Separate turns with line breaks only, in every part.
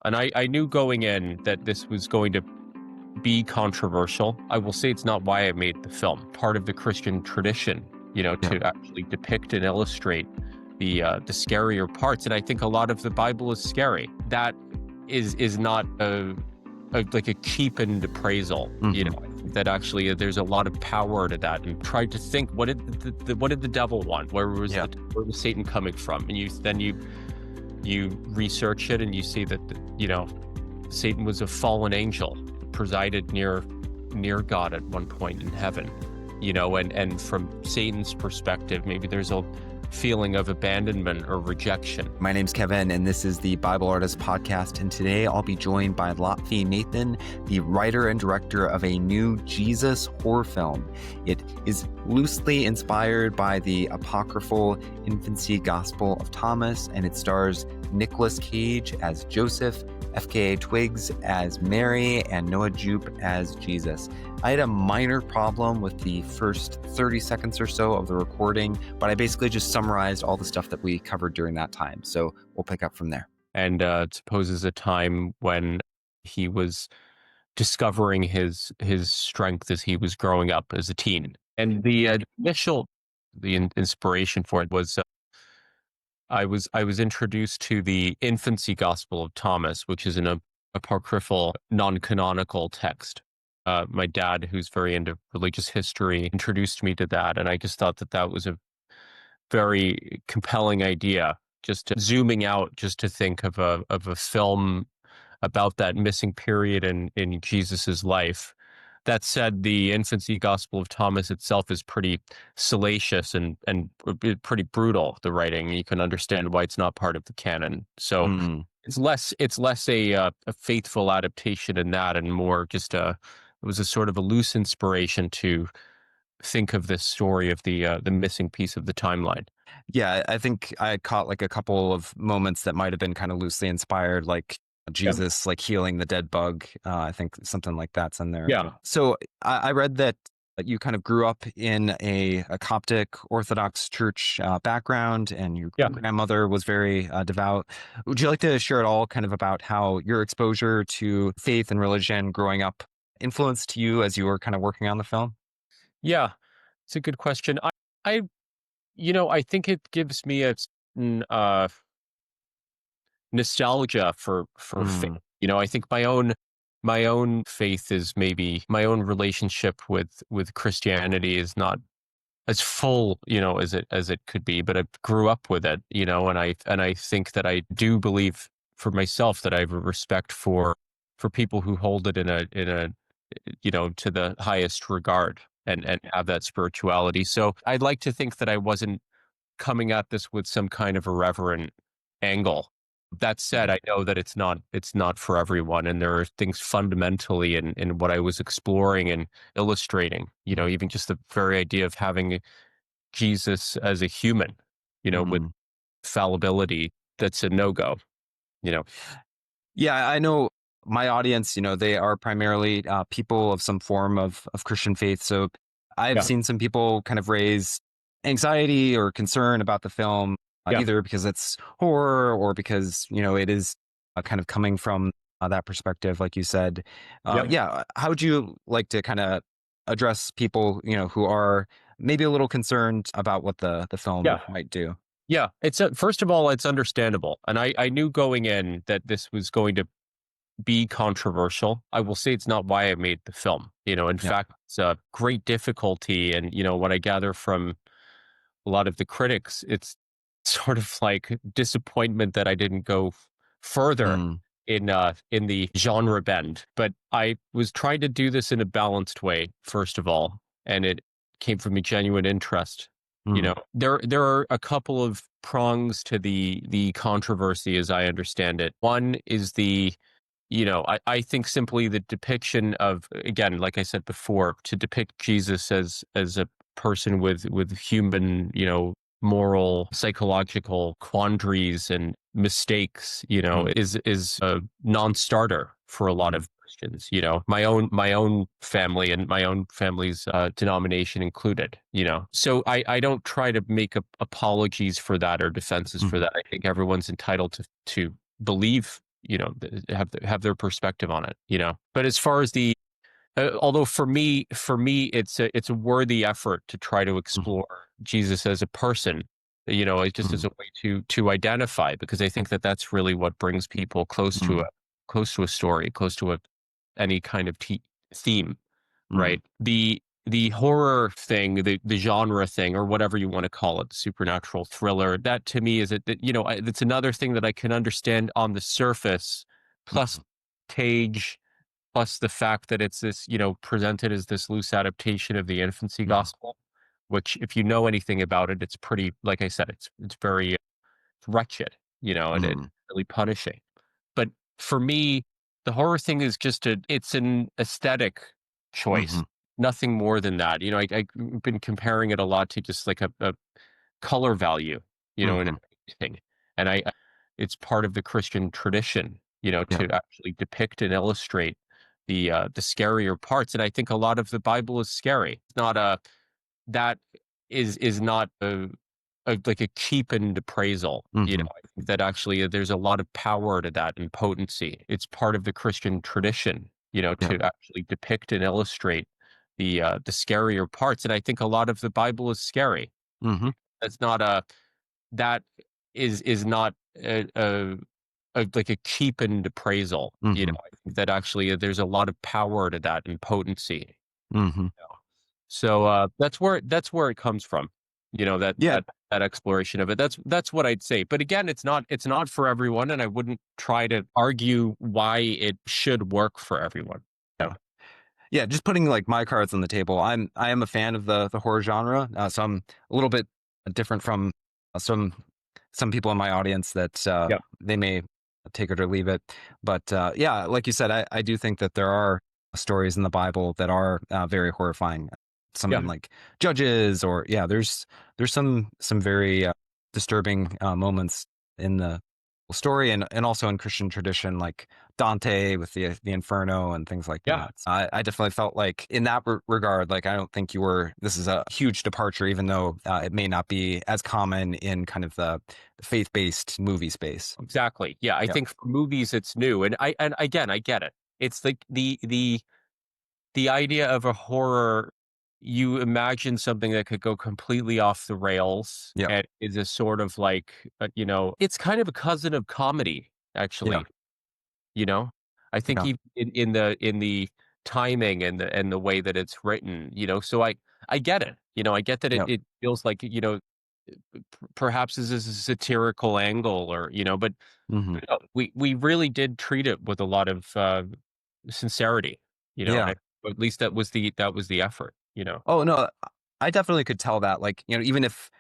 And I knew going in that this was going to be controversial. I will say it's not why I made the film. Part of the Christian tradition, to actually depict and illustrate the scarier parts. And I think a lot of the Bible is scary. That is not like a cheapened appraisal. That actually there's a lot of power to that. And try to think, what did the devil want? Where was Satan coming from? And you research it and you see that Satan was a fallen angel, presided near God at one point in heaven, and from Satan's perspective, maybe there's a feeling of abandonment or rejection.
My name's Kevin, and this is the Bible Artist Podcast, and today I'll be joined by Lotfy Nathan, the writer and director of a new Jesus horror film. It is loosely inspired by the apocryphal Infancy Gospel of Thomas, and it stars Nicolas Cage as Joseph, FKA Twigs as Mary, and Noah Jupe as Jesus. I had a minor problem with the first 30 seconds or so of the recording, but I basically just summarized all the stuff that we covered during that time. So we'll pick up from there.
And it supposes a time when he was discovering his strength as he was growing up as a teen. And the inspiration for it was I was introduced to the Infancy Gospel of Thomas, which is an apocryphal, non-canonical text. My dad, who's very into religious history, introduced me to that, and I just thought that was a very compelling idea. Just zooming out, just to think of a film about that missing period in Jesus's life. That said, the Infancy Gospel of Thomas itself is pretty salacious and pretty brutal, the writing. You can understand why it's not part of the canon. So it's less a faithful adaptation in that, and more just it was a sort of a loose inspiration to think of this story of the missing piece of the timeline.
Yeah, I think I caught like a couple of moments that might have been kind of loosely inspired, like Jesus like healing the dead bug. I think something like that's in there.
Yeah.
So I read that you kind of grew up in a Coptic Orthodox church background, and your grandmother was very devout. Would you like to share at all kind of about how your exposure to faith and religion growing up influenced you as you were kind of working on the film?
Yeah, it's a good question. I think it gives me a nostalgia for faith. I think my own faith is maybe my own relationship with Christianity is not as full, as it could be, but I grew up with it, and I think that I do believe for myself that I have a respect for people who hold it in a to the highest regard and have that spirituality. So I'd like to think that I wasn't coming at this with some kind of irreverent angle. That said, I know that it's not for everyone, and there are things fundamentally in what I was exploring and illustrating, even just the very idea of having Jesus as a human, with fallibility, that's a no-go,
Yeah, I know my audience, they are primarily people of some form of Christian faith. So I've seen some people kind of raise anxiety or concern about the film, either because it's horror or because, it is kind of coming from that perspective, like you said. How would you like to kind of address people, who are maybe a little concerned about what the film might do?
Yeah, it's first of all, it's understandable. And I knew going in that this was going to be controversial. I will say it's not why I made the film. In fact, it's a great difficulty. And, what I gather from a lot of the critics, it's sort of like disappointment that I didn't go further in the genre bend. But I was trying to do this in a balanced way, first of all, and it came from a genuine interest. There are a couple of prongs to the controversy, as I understand it. One is I think simply the depiction of, again, like I said before, to depict Jesus as a person with human, moral, psychological quandaries and mistakes, is a non-starter for a lot of Christians. My own family and my own family's denomination included. So I don't try to make apologies for that or defenses for that. I think everyone's entitled to believe have their perspective on it, but as far as the although for me it's a worthy effort to try to
Mhm.
explore Jesus as a person, it just as
Mhm.
a way to identify, because I think that that's really what brings people
Mhm.
close to a story, close to any kind of theme,
Mhm.
right? The horror thing, the genre thing, or whatever you want to call it, the supernatural thriller, that to me is it's another thing that I can understand on the surface, plus
Mhm.
Cage, plus the fact that it's this, presented as this loose adaptation of the Infancy
Mhm.
Gospel, which, if you know anything about it, it's pretty, like I said, it's very wretched, and it's
Mhm.
really punishing. But for me, the horror thing is just it's an aesthetic choice,
Mhm.
nothing more than that. I've been comparing it a lot to just like a color value, in
Mhm.
everything. And it's part of the Christian tradition,
Yep.
to actually depict and illustrate the scarier parts. And I think a lot of the Bible is scary. It's not that is not like a cheapened appraisal.
Mhm.
I think that actually there's a lot of power to that and potency. It's part of the Christian tradition,
Yep.
to actually depict and illustrate the scarier parts. And I think a lot of the Bible is scary.
Mhm.
That's not a that is not like a cheapened appraisal.
Mhm.
I think that actually there's a lot of power to that and potency.
Mhm.
So that's where it comes from. That
Yeah.
that exploration of it. That's what I'd say. But again, it's not for everyone, and I wouldn't try to argue why it should work for everyone.
Yeah. Yeah, just putting like my cards on the table. I am a fan of the horror genre, so I'm a little bit different from some people in my audience that
Yeah.
they may take it or leave it. But yeah, like you said, I do think that there are stories in the Bible that are very horrifying.
Yeah.
Something like Judges, or yeah, there's some very disturbing moments in the story, and also in Christian tradition, like Dante with the Inferno and things like
Yeah.
that. So I definitely felt like in that regard, like I don't think you were. This is a huge departure, even though it may not be as common in kind of the faith based movie space.
Exactly. Yeah. I
Yep.
think for movies it's new. And again, I get it. It's like the idea of a horror, you imagine something that could go completely off the rails,
Yep.
and is a sort of like, it's kind of a cousin of comedy,
Yeah.
actually. You know, I think
Yeah.
even in the timing and the way that it's written, so I get it. I get that it,
Yep.
it feels like, perhaps this is a satirical angle, or, but
Hmm.
no, we really did treat it with a lot of sincerity, and
Yeah.
at least that was the effort.
Oh no, I definitely could tell that. Like, even if,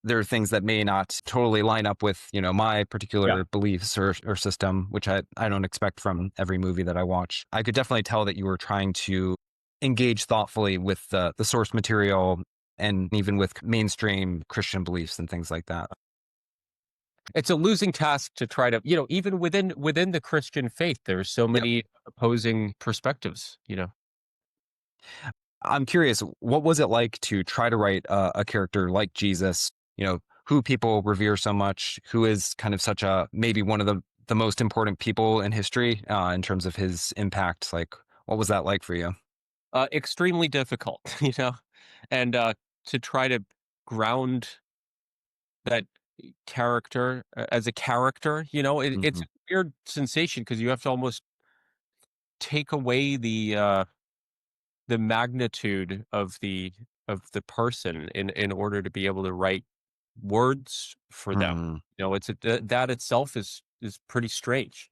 there are things that may not totally line up with, my
Yeah.
particular beliefs or system, which I don't expect from every movie that I watch. I could definitely tell that you were trying to engage thoughtfully with the source material, and even with mainstream Christian beliefs and things like that.
It's a losing task to try to, even within the Christian faith, there's so
Yep.
many opposing perspectives.
I'm curious, what was it like to try to write a character like Jesus, who people revere so much, who is kind of such a, maybe one of the most important people in history in terms of his impact? Like, what was that like for you?
Extremely difficult, and to try to ground that character as a character, it's
Hmm.
a weird sensation, because you have to almost take away the magnitude of the person in order to be able to write words for them.
Hmm.
That itself is pretty strange.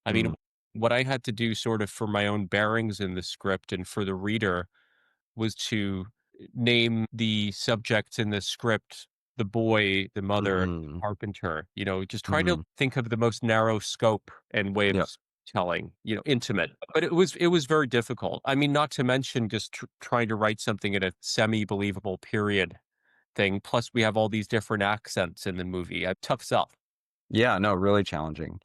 I mean, what I had to do sort of for my own bearings in the script and for the reader was to name the subjects in the script, the boy, the mother,
Hmm.
Carpenter, just try to
Hmm.
think of the most narrow scope and way of
Yep.
telling, intimate. But it was very difficult. I mean, not to mention just trying to write something in a semi-believable period thing. Plus, we have all these different accents in the movie. Tough stuff.
Yeah, no, really challenging.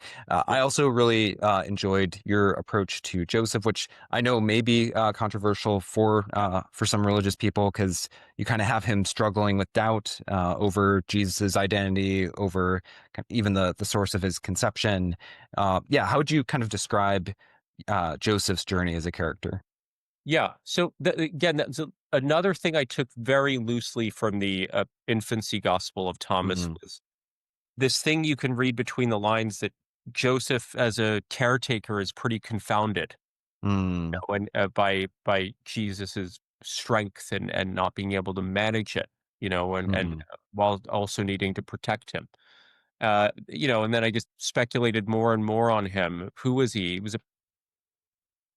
Yeah.
I also really enjoyed your approach to Joseph, which I know may be controversial for some religious people because you kind of have him struggling with doubt over Jesus's identity, over even the source of his conception. Yeah, how would you kind of describe Joseph's journey as a character?
Yeah. So again, that's another thing I took very loosely from the Infancy Gospel of Thomas
Mm,
was this thing you can read between the lines that Joseph, as a caretaker, is pretty confounded,
mm,
and by Jesus's strength and not being able to manage it, and
mm,
while also needing to protect him. And then I just speculated more and more on him. Who was he? He was a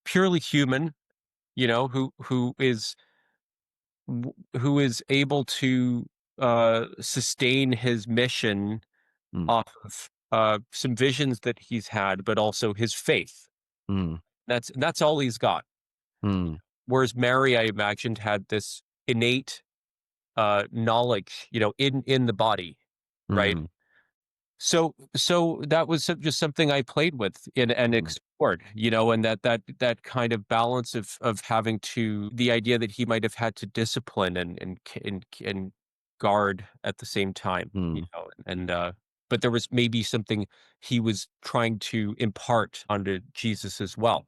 purely human, who is able to sustain his mission
mm,
off of some visions that he's had, but also his faith.
mm,
That's all he's got.
mm,
Whereas Mary, I imagined, had this innate knowledge, in the body, right?
mm,
So that was just something I played with and
mm,
explored, and that kind of balance of having to the idea that he might have had to discipline and guard at the same time,
mm.
and but there was maybe something he was trying to impart onto Jesus as well.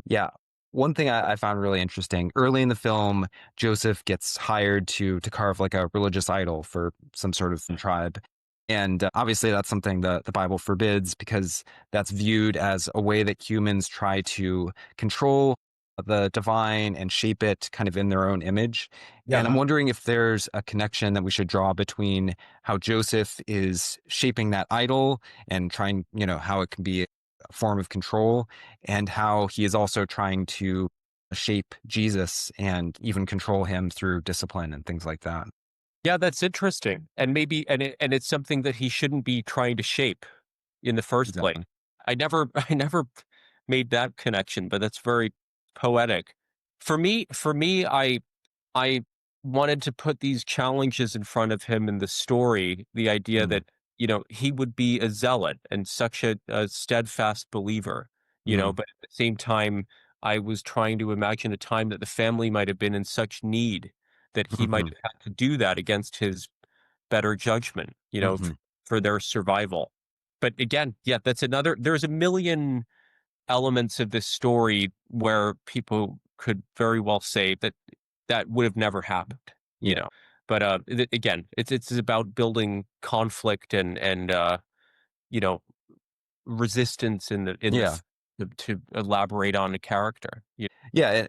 Yeah. One thing I found really interesting early in the film, Joseph gets hired to carve like a religious idol for some sort of tribe. And obviously, that's something that the Bible forbids because that's viewed as a way that humans try to control the divine and shape it kind of in their own image. And I'm
Yeah.
wondering if there's a connection that we should draw between how Joseph is shaping that idol and trying, how it can be a form of control and how he is also trying to shape Jesus and even control him through discipline and things like that.
Yeah, that's interesting. And maybe it's something that he shouldn't be trying to shape in the first place.
Exactly.
I never made that connection, but that's very poetic. For me, I wanted to put these challenges in front of him in the story, the idea
Mm,
that, he would be a zealot and such a steadfast believer,
mm,
but at the same time, I was trying to imagine a time that the family might have been in such need that he might
hmm
have had to do that against his better judgment,
hmm
for their survival. But again, yeah, there's a million elements of this story where people could very well say that that would have never happened, you
Yeah.
know. But again, it's about building conflict and you know resistance
Yeah.
to elaborate on a character.
Yeah,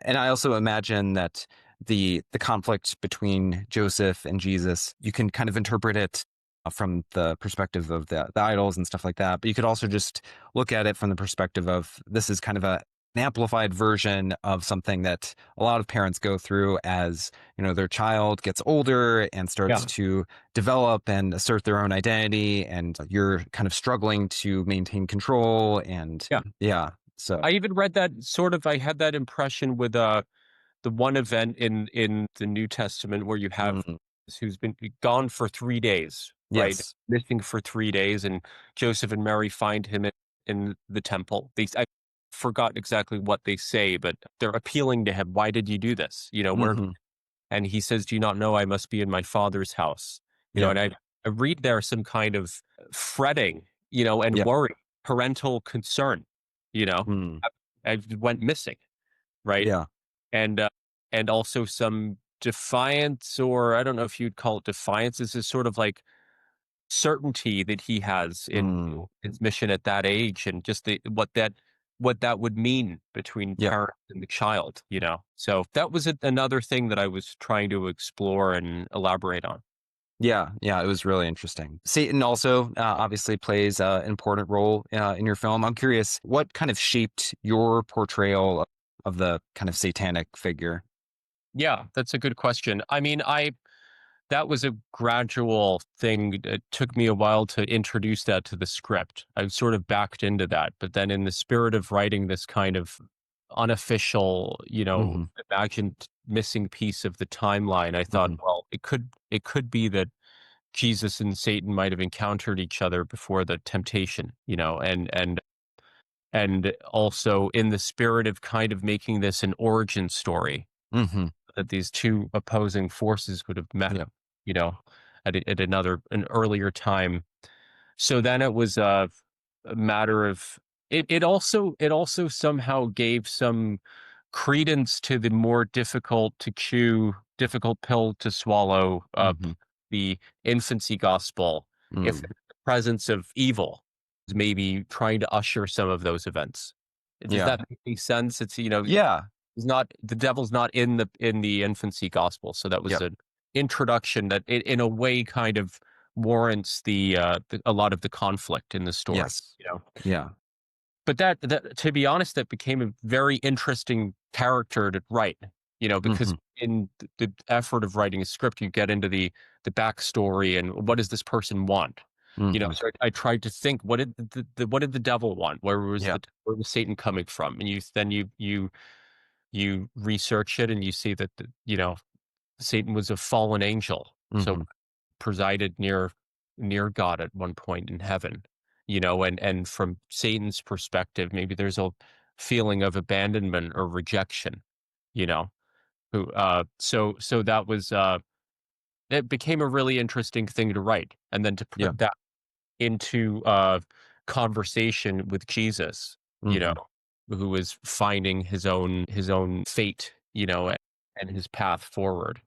and I also imagine that the conflict between Joseph and Jesus, you can kind of interpret it from the perspective of the idols and stuff like that, but you could also just look at it from the perspective of this is kind of an amplified version of something that a lot of parents go through as, their child gets older and starts
Yeah,
to develop and assert their own identity, and you're kind of struggling to maintain control and
yeah.
yeah. So
I even read that sort of. I had that impression with the one event in the New Testament where you have
mm,
who's been gone for 3 days, right?
yes.
Missing for 3 days, and Joseph and Mary find him in the temple. I forgot exactly what they say, but they're appealing to him. Why did you do this? Where?
Hmm.
And he says, "Do you not know I must be in my father's house?"
Yeah.
And I read there some kind of fretting, and
Yeah.
worry, parental concern. You know,
Mm,
I went missing, right?
yeah.
And also some defiance, or I don't know if you'd call it defiance. This is sort of like certainty that he has in
Mm,
his mission at that age, and just what that would mean between
yeah.
parent and the child. So that was another thing that I was trying to explore and elaborate on.
Yeah. Yeah. It was really interesting. Satan also obviously plays an important role in your film. I'm curious, what kind of shaped your portrayal of the kind of satanic figure?
Yeah, that's a good question. I mean, that was a gradual thing. It took me a while to introduce that to the script. I sort of backed into that, but then in the spirit of writing this kind of unofficial,
Hmm.
imagined missing piece of the timeline, I thought,
Hmm.
well, it could be that Jesus and Satan might have encountered each other before the temptation, and also in the spirit of kind of making this an origin story
Hmm.
that these two opposing forces would have met,
Yeah.
you know, at an earlier time. So then it was a matter of it also somehow gave some credence to the more difficult to chew, difficult pill to swallow,
Hmm.
the infancy gospel. If
Mm.
the presence of evil is maybe trying to usher some of those events. Does
Yeah.
that make any sense? It's
Yeah.
he's not the devil's not in the infancy gospel, so that was
Yep.
an introduction that in a way kind of warrants a lot of the conflict in the story.
Yes.
You know,
Yeah.
but that to be honest, that became a very interesting character to write. Because
Hmm.
in the effort of writing a script, you get into the backstory and what does this person want.
Hmm.
So I tried to think, what did the devil want?
Yeah.
Where was Satan coming from? And you research it and you see that Satan was a fallen angel, so
Hmm.
presided near God at one point in heaven. And from Satan's perspective, maybe there's a feeling of abandonment or rejection. You know, who so that was it became a really interesting thing to write, and then to
Yeah.
put that into conversation with Jesus,
Hmm.
who was finding his own fate, and his path forward.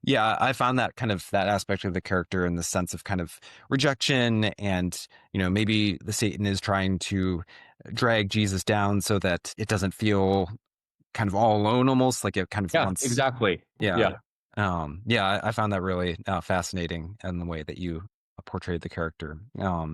Yeah, I found that kind of that aspect of the character in the sense of kind of rejection and, maybe the Satan is trying to drag Jesus down so that it doesn't feel kind of all alone almost like it kind of
Yeah,
wants.
exactly.
Yeah.
Yeah.
Yeah, I found that really fascinating in the way that you portrayed the character. Yeah.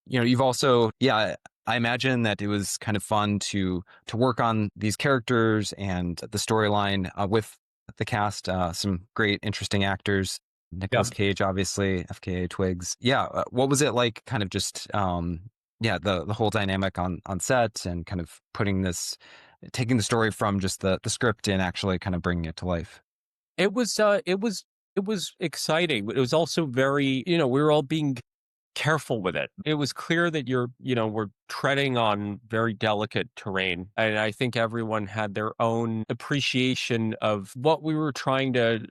You've also, yeah, I imagine that it was kind of fun to work on these characters and the storyline with the cast. Some great, interesting actors.
Yeah.
Nicolas Cage, obviously, FKA Twigs. Yeah. What was it like? Kind of just, yeah, the whole dynamic on set and kind of taking the story from just the script and actually kind of bringing it to life.
It was exciting, but it was also very, we were all being careful with it. It was clear that we're treading on very delicate terrain. And I think everyone had their own appreciation of what we were trying to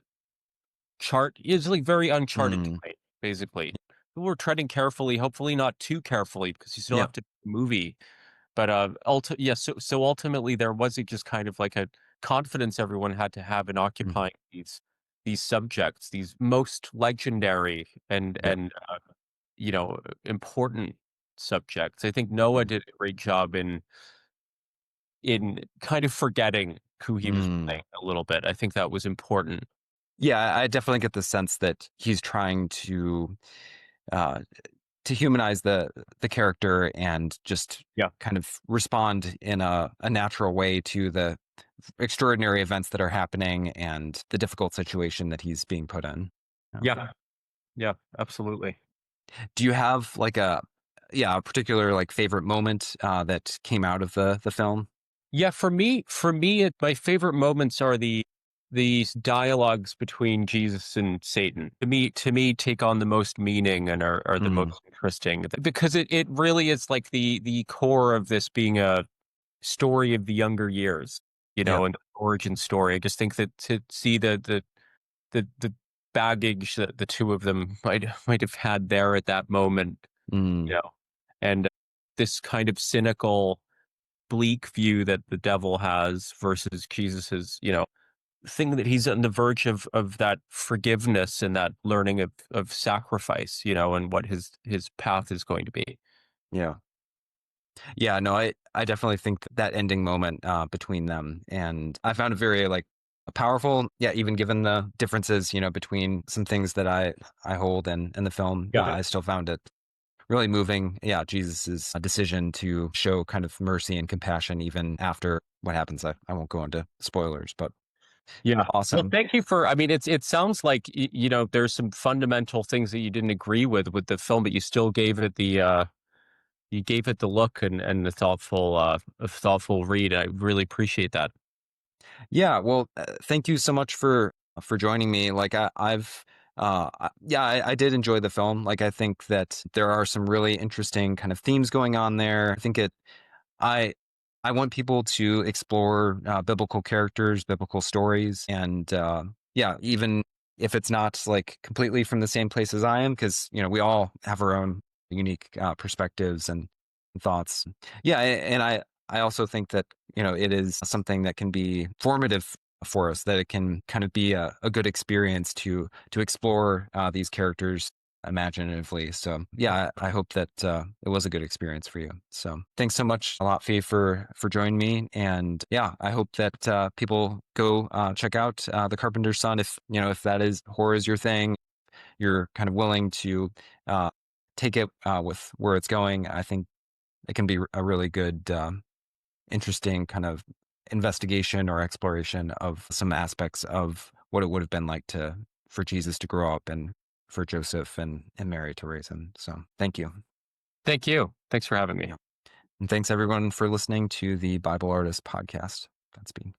chart. It's like very uncharted
Mm,
terrain, basically. We're treading carefully, hopefully not too carefully, because you still
yeah.
have to movie. But yeah, so ultimately there was just kind of like a confidence everyone had to have in
Hmm.
occupying these subjects, these most legendary and
Yeah.
important subjects. I think Noah
Mm.
did a great job in kind of forgetting who he was
Mm.
playing a little bit. I think that was important.
Yeah, I definitely get the sense that he's trying uh, to humanize the character and just
Yeah.
kind of respond in a natural way to the extraordinary events that are happening and the difficult situation that he's being put in. Yeah.
Yeah. Yeah, absolutely.
Do you have like a particular like favorite moment that came out of the film?
Yeah, for me, my favorite moments are these dialogues between Jesus and Satan. To me, take on the most meaning and are the
Mm,
most interesting because it really is like the core of this being a story of the younger years,
yeah.
and origin story. I just think that to see the baggage that the two of them might have had there at that moment,
Mm,
and this kind of cynical, bleak view that the devil has versus Jesus's, thing that he's on the verge of that forgiveness and that learning of sacrifice, and what his path is going to be.
yeah. Yeah, no, I definitely think that ending moment between them, and I found it very like powerful. Yeah, even given the differences, between some things that I hold and the film,
Yeah.
I still found it really moving. Yeah, Jesus's decision to show kind of mercy and compassion even after what happens. I won't go into spoilers, but
Yeah. Well,
awesome.
thank you for. I mean, it sounds like there's some fundamental things that you didn't agree with the film, but you still gave it the look and the thoughtful read. I really appreciate that.
Yeah, well, thank you so much for for joining me. Like I did enjoy the film. Like I think that there are some really interesting kind of themes going on there. I I want people to explore biblical characters, biblical stories, and even if it's not like completely from the same place as I am, because we all have our own unique perspectives and thoughts. Yeah, and I also think that it is something that can be formative for us. That it can kind of be a good experience to explore these characters imaginatively. So yeah, I hope that it was a good experience for you. So thanks so much, Lotfy, for joining me. And yeah, I hope that people go check out The Carpenter's Son if that is horror is your thing. You're kind of willing to take it with where it's going. I think it can be a really good, interesting kind of investigation or exploration of some aspects of what it would have been like for Jesus to grow up and for Joseph and Mary to raise him. So thank you.
Thank you. Thanks for having me.
Yeah. And thanks everyone for listening to the Bible Artist podcast. Godspeed.